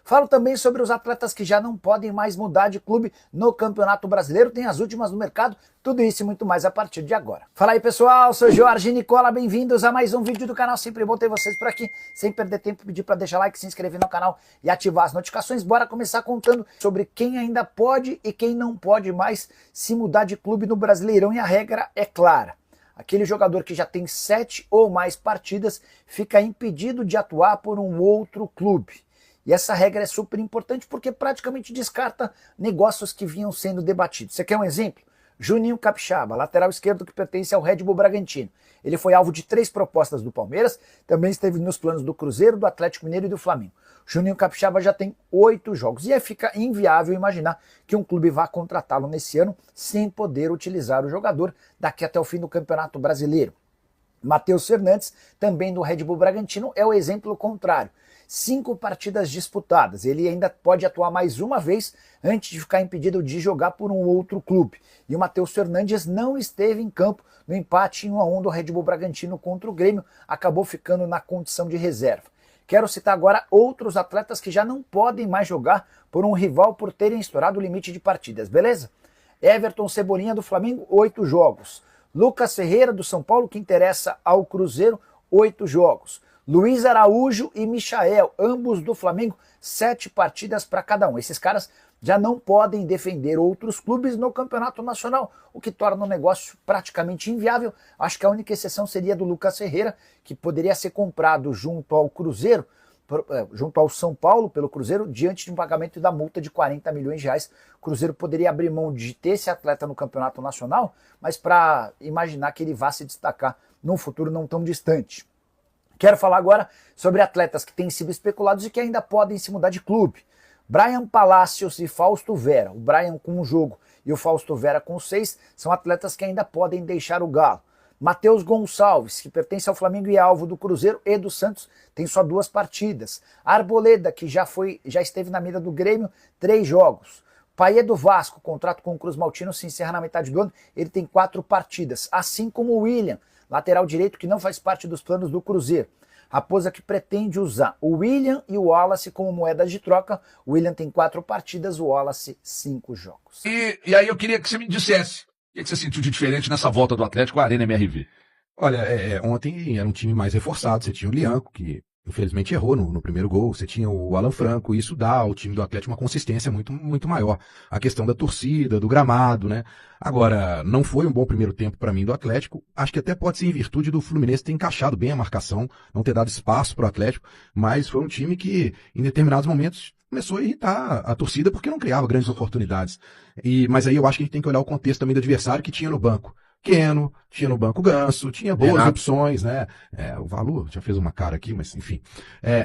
Falo também sobre os atletas que já não podem mais mudar de clube no Campeonato Brasileiro, tem as últimas no mercado, tudo isso e muito mais a partir de agora. Fala aí pessoal, sou Jorge Nicola, bem-vindos a mais um vídeo do canal, sempre bom ter vocês por aqui, sem perder tempo, pedir para deixar like, se inscrever no canal e ativar as notificações. Bora começar contando sobre quem ainda pode e quem não pode mais se mudar de clube no Brasileirão, e a regra é clara. Aquele jogador que já tem 7 ou mais partidas fica impedido de atuar por um outro clube. E essa regra é super importante porque praticamente descarta negócios que vinham sendo debatidos. Você quer um exemplo? Juninho Capixaba, lateral esquerdo que pertence ao Red Bull Bragantino. Ele foi alvo de 3 propostas do Palmeiras, também esteve nos planos do Cruzeiro, do Atlético Mineiro e do Flamengo. Juninho Capixaba já tem 8 jogos e aí fica inviável imaginar que um clube vá contratá-lo nesse ano sem poder utilizar o jogador daqui até o fim do Campeonato Brasileiro. Matheus Fernandes, também do Red Bull Bragantino, é o exemplo contrário. 5 partidas disputadas, ele ainda pode atuar mais uma vez antes de ficar impedido de jogar por um outro clube. E o Matheus Fernandes não esteve em campo no empate em 1-1 do Red Bull Bragantino contra o Grêmio, acabou ficando na condição de reserva. Quero citar agora outros atletas que já não podem mais jogar por um rival por terem estourado o limite de partidas, beleza? Everton Cebolinha do Flamengo, 8 jogos. Lucas Ferreira do São Paulo, que interessa ao Cruzeiro, 8 jogos. Luiz Araújo e Michael, ambos do Flamengo, 7 partidas para cada um. Esses caras já não podem defender outros clubes no Campeonato Nacional, o que torna o negócio praticamente inviável. Acho que a única exceção seria do Lucas Ferreira, que poderia ser comprado junto ao Cruzeiro, junto ao São Paulo pelo Cruzeiro, diante de um pagamento da multa de 40 milhões de reais. O Cruzeiro poderia abrir mão de ter esse atleta no Campeonato Nacional, mas para imaginar que ele vá se destacar num futuro não tão distante. Quero falar agora sobre atletas que têm sido especulados e que ainda podem se mudar de clube. Brian Palacios e Fausto Vera. O Brian com 1 jogo e o Fausto Vera com 6 são atletas que ainda podem deixar o Galo. Matheus Gonçalves, que pertence ao Flamengo e é alvo do Cruzeiro e do Santos, tem só 2 partidas. Arboleda, que já esteve na mira do Grêmio, 3 jogos. Payet do Vasco, contrato com o Cruz Maltino, se encerra na metade do ano, ele tem 4 partidas. Assim como o William, lateral direito que não faz parte dos planos do Cruzeiro. Raposa que pretende usar o William e o Wallace como moedas de troca. O William tem 4 partidas, o Wallace 5 jogos. E aí eu queria que você me dissesse, o que você sentiu de diferente nessa volta do Atlético à Arena MRV? Olha, ontem era um time mais reforçado, você tinha o Lianco, que infelizmente errou no primeiro gol, você tinha o Alan Franco, e isso dá ao time do Atlético uma consistência muito maior. A questão da torcida, do gramado, né? Agora, não foi um bom primeiro tempo para mim do Atlético, acho que até pode ser em virtude do Fluminense ter encaixado bem a marcação, não ter dado espaço para o Atlético, mas foi um time que, em determinados momentos, começou a irritar a torcida porque não criava grandes oportunidades. Mas aí eu acho que a gente tem que olhar o contexto também do adversário que tinha no banco. Keno, tinha no banco Ganso, tinha boas opções, né? O Valu já fez uma cara aqui, mas enfim.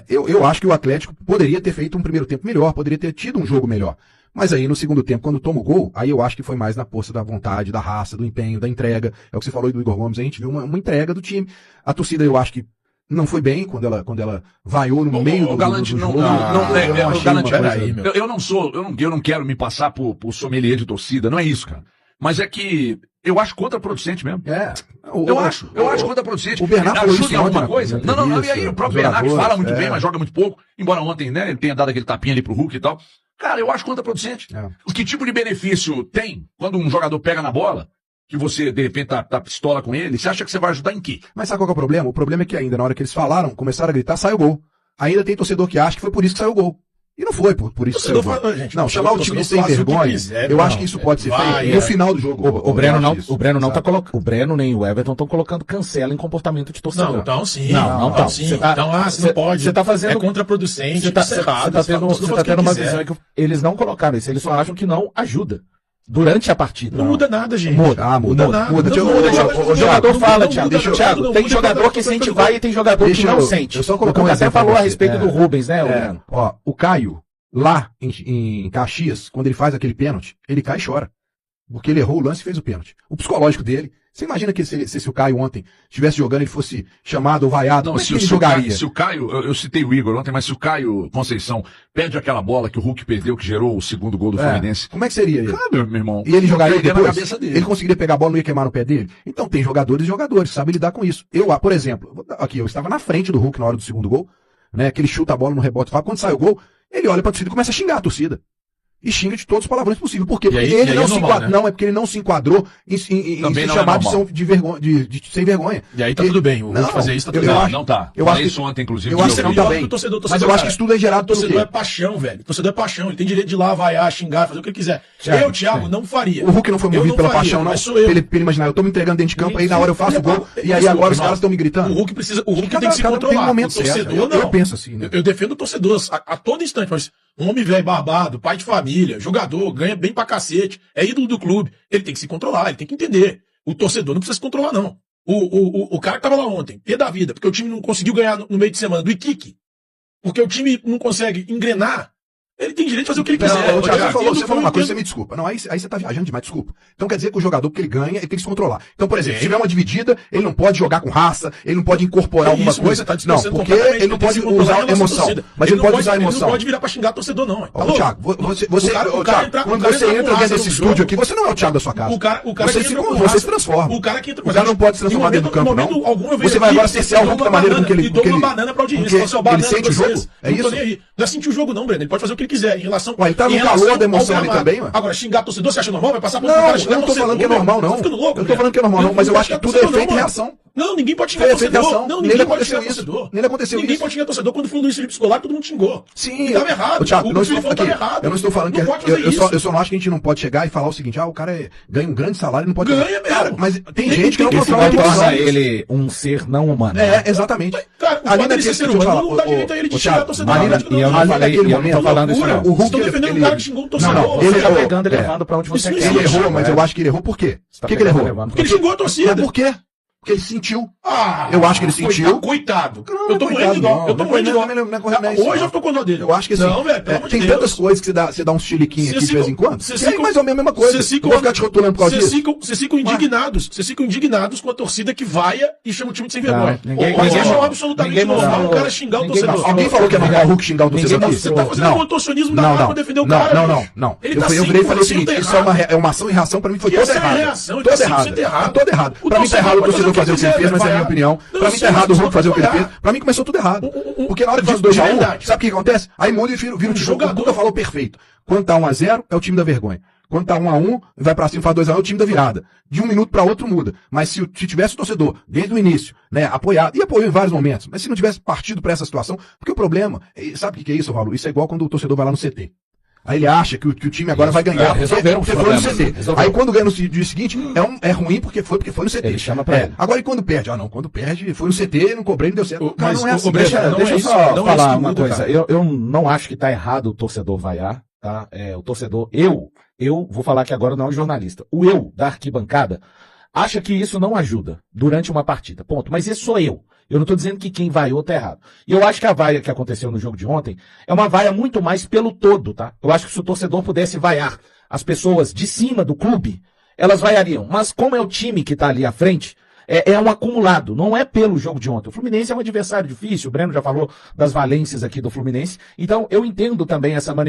Eu acho que o Atlético poderia ter feito um primeiro tempo melhor, poderia ter tido um jogo melhor. Mas aí no segundo tempo, quando toma o gol, aí eu acho que foi mais na força da vontade, da raça, do empenho, da entrega. É o que você falou aí do Igor Gomes, a gente viu uma entrega do time. A torcida eu acho que não foi bem quando ela vaiou no meio do Galante, jogo. Eu não quero me passar por sommelier de torcida, não é isso, cara. Mas é que eu acho contraproducente mesmo. Eu acho contraproducente. O Bernardo ajuda em alguma coisa? Não, e aí o próprio Bernardo fala muito bem, mas joga muito pouco. Embora ontem, né, ele tenha dado aquele tapinha ali pro Hulk e tal. Cara, eu acho contraproducente. Que tipo de benefício tem quando um jogador pega na bola, que você, de repente, tá pistola com ele? Você acha que você vai ajudar em quê? Mas sabe qual que é o problema? O problema é que ainda, na hora que eles falaram, começaram a gritar, sai o gol. Ainda tem torcedor que acha que foi por isso que saiu o gol. E não foi por isso que saiu o gol. Não, chamar o time de sem vergonha, eu acho que isso pode ser feito no final do jogo. O Breno não tá colocando. O Breno nem o Everton estão colocando cancela em comportamento de torcedor. Não, então sim. Não estão. Sim. Então, você não pode. Você tá fazendo. É contraproducente. Você tá tendo uma visão que eles não colocaram isso. Eles só acham que não ajuda. Durante a partida. Não muda nada, gente. Muda nada. O jogador fala, Thiago. Tem jogador que sente vai e tem jogador que não sente. Eu só coloquei um exemplo. Até falou a respeito do Rubens, né, Breno? O Caio, lá em Caxias, quando ele faz aquele pênalti, ele cai e chora. Porque ele errou o lance e fez o pênalti. O psicológico dele. Você imagina que se o Caio ontem estivesse jogando e fosse chamado ou vaiado, como é que ele jogaria? Se o Caio, eu citei o Igor ontem, mas se o Caio Conceição perde aquela bola que o Hulk perdeu, que gerou o segundo gol do Fluminense. Como é que seria ele? Meu irmão. E ele jogaria depois? Na cabeça dele. Ele conseguiria pegar a bola e não ia queimar no pé dele? Então tem jogadores e jogadores, sabem lidar com isso. Por exemplo, aqui, eu estava na frente do Hulk na hora do segundo gol. né? Que ele chuta a bola no rebote, quando sai o gol, ele olha pra torcida e começa a xingar a torcida. E xinga de todos os palavrões possíveis. Por quê? Porque aí- ele e aí não é se normal, enquadrou. né? Não, é porque ele não se enquadrou em Também se não é chamar normal. de vergonha, de sem vergonha. E aí tá E- tudo bem. O Não, Hulk fazer isso tá tudo eu bem. acho- Não tá. eu Falei acho isso ontem, inclusive. eu acho Isso é que não pior tá que bem. o torcedor, Mas eu acho que isso tudo é gerado o pelo torcedor quê? é paixão, velho. O torcedor é paixão. Ele tem direito de ir lá, vaiar, xingar, fazer o que ele quiser. Thiago, Thiago, não faria. O Hulk não foi Eu movido pela faria, paixão, não. mas sou eu. Pra ele imaginar, eu tô me entregando dentro de campo, aí na hora eu faço o gol, e aí Mas, agora os irmão, caras estão me gritando. O Hulk precisa. O Hulk Cada- tem que se cada um tem um controlar. momento O torcedor, certo. Eu não. penso assim, né? Eu defendo o torcedor a todo instante, mas um homem velho, barbado, pai de família, jogador, ganha bem pra cacete, é ídolo do clube. Ele tem que se controlar, ele tem que entender. O torcedor não precisa se controlar, não. O cara que tava lá ontem, pé da vida, porque o time não conseguiu ganhar no meio de semana do Iquique, porque o time não consegue engrenar, ele tem direito de fazer o que ele quiser. Não, o Thiago, Eu você falou uma coisa, você entendo. me desculpa. Não, aí você tá viajando demais, desculpa. Então quer dizer que o jogador, porque ele ganha, ele tem que se controlar. Então, por exemplo, se tiver uma dividida, ele não pode jogar com raça, ele não pode incorporar É alguma isso, coisa. você tá Não, distorcendo porque completamente, ele não tem que pode se controlar em usar relação à emoção. torcida. Mas ele não pode usar Ele emoção. não pode virar pra xingar torcedor, não. Tá Ô, louco? Thiago, você, O cara Thiago, entra- quando o cara você entra com entra raça dentro no desse jogo. estúdio aqui, você não é o Thiago da sua casa. O cara Você que se, entra com você raça- se transforma. O cara que entra O cara não pode se transformar dentro do campo, não. Você vai agora cercear o Hulk da maneira com que ele... E dou uma banana pra audiência. porque Fala assim, ó, ele banana sente pra o jogo? vocês. É Não tô isso? nem aí. Não é sentir o jogo, não, Breno. Ele pode fazer o que ele quiser. Em relação. Ué, ele tá no em relação calor da emoção ao ali gramado. também, ué. Agora, xingar torcedor, você acha normal? Vai passar por um Não, cara eu xingar não tô torcedor, falando que é velho. normal, não. Tá ficando louco, Eu tô falando que é normal, não, mas eu acho que tudo é efeito e reação. Não, ninguém pode xingar Foi efeito e torcedor. reação. Não, Nem ninguém pode aconteceu xingar isso. torcedor. Nem aconteceu Ninguém isso. pode xingar torcedor. Quando foi o Luiz Felipe Scolari, todo mundo xingou. Sim, E tava errado. Ô, Thiago, O eu não Felipe estou, tava aqui, errado. eu não estou falando que Não pode fazer eu isso. só não acho que a gente não pode chegar e falar o seguinte, o cara ganha um grande salário e não pode... Ganha mesmo. Cara, mas tem Tem- gente que não tem- Isso controla a não emoção. torna ele um ser não humano. É, exatamente. Cara, o Ali fato dele ser naquele- ser deixa eu humano falar, não dá direito a ele de ô, xingar Thiago, torcedor. Ali, Não, e eu não ali falei, naquele eu não tô momento, falando isso, loucura. não. O Hulk, Estão defendendo ele- um cara que xingou um torcedor. Não, Você ele tá errou. pegando e É. levando pra onde você Isso quer. Ele errou, Isso, mas eu acho que ele errou por quê? Você tá Por que ele pegando e errou? levando Porque ele pra- xingou a torcida. Mas por quê? Porque ele sentiu. Ah, Eu acho que ele sentiu. Coitado. Não, Eu tô morrendo de dó. Eu tô morrendo de dó. Hoje eu tô com dó dele. Eu acho que assim, Não, velho, pelo amor de tem Deus. tantas coisas que você dá uns chiliquinhos aqui de vez em quando. Vocês E aí, mais ou menos a mesma coisa. Vocês ficam, Vou ficar te rotulando por causa vocês disso. ficam, vocês ficam indignados. Vocês ficam indignados com a torcida que vaia e chama o time de sem vergonha. ninguém- Vocês ninguém- acham absolutamente ninguém normal mostrou- o cara xingar o ninguém torcedor. mostrou- Alguém falou que é normal o Hulk xingar o torcedor aqui? Você tá fazendo contorcionismo da Não, cara não. pra defender o Não, cara. não, não, bicho. não. Ele Eu tá virei e falei o 100% seguinte, isso errado. é uma ação e reação pra mim foi Que toda essa errada. reação, ele Toda tá errada. 100% errado. Tá toda errada. O Pra mim tá torcedor errado o pode torcedor fazer o que ele quiser, fez, mas é a minha vai. opinião. Não, Pra mim sim, tá errado o mas Hulk fazer o que ele vai. fez. Pra mim começou tudo errado. Porque na hora que faz de 2x1, verdade. sabe o que acontece? Aí muda e vira o time. O jogador- Cuca falou perfeito. Quando tá 1x0, é o time da vergonha. Quando tá 1x1, vai pra cima e faz 2x1, é o time da virada. De um minuto pra outro muda. Mas se tivesse o torcedor, desde o início, né, apoiado, e apoiou em vários momentos, mas se não tivesse partido pra essa situação, porque o problema, sabe o que é isso, Paulo? Isso é igual quando o torcedor vai lá no CT. Aí ele acha que o time agora vai ganhar. resolveram porque o foi no problema. CT. Resolveram. Aí quando ganha no dia seguinte, é ruim porque foi no CT. Ele chama pra ele. Agora e quando perde? Não, quando perde, foi no CT, não cobrei, não deu certo. Cara, Mas não é assim. Breno, Deixa é eu isso, só não é falar isso que uma muda, coisa. cara. Eu não acho que tá errado o torcedor vaiar, tá? O torcedor, eu vou falar aqui agora, não é um jornalista. O eu da arquibancada acha que isso não ajuda durante uma partida. Ponto. Mas esse sou eu. Eu não estou dizendo que quem vaiou tá errado. E eu acho que a vaia que aconteceu no jogo de ontem é uma vaia muito mais pelo todo, tá? Eu acho que se o torcedor pudesse vaiar as pessoas de cima do clube, elas vaiariam. Mas como é o time que tá ali à frente, é um acumulado, não é pelo jogo de ontem. O Fluminense é um adversário difícil, o Breno já falou das valências aqui do Fluminense. Então eu entendo também essa manifestação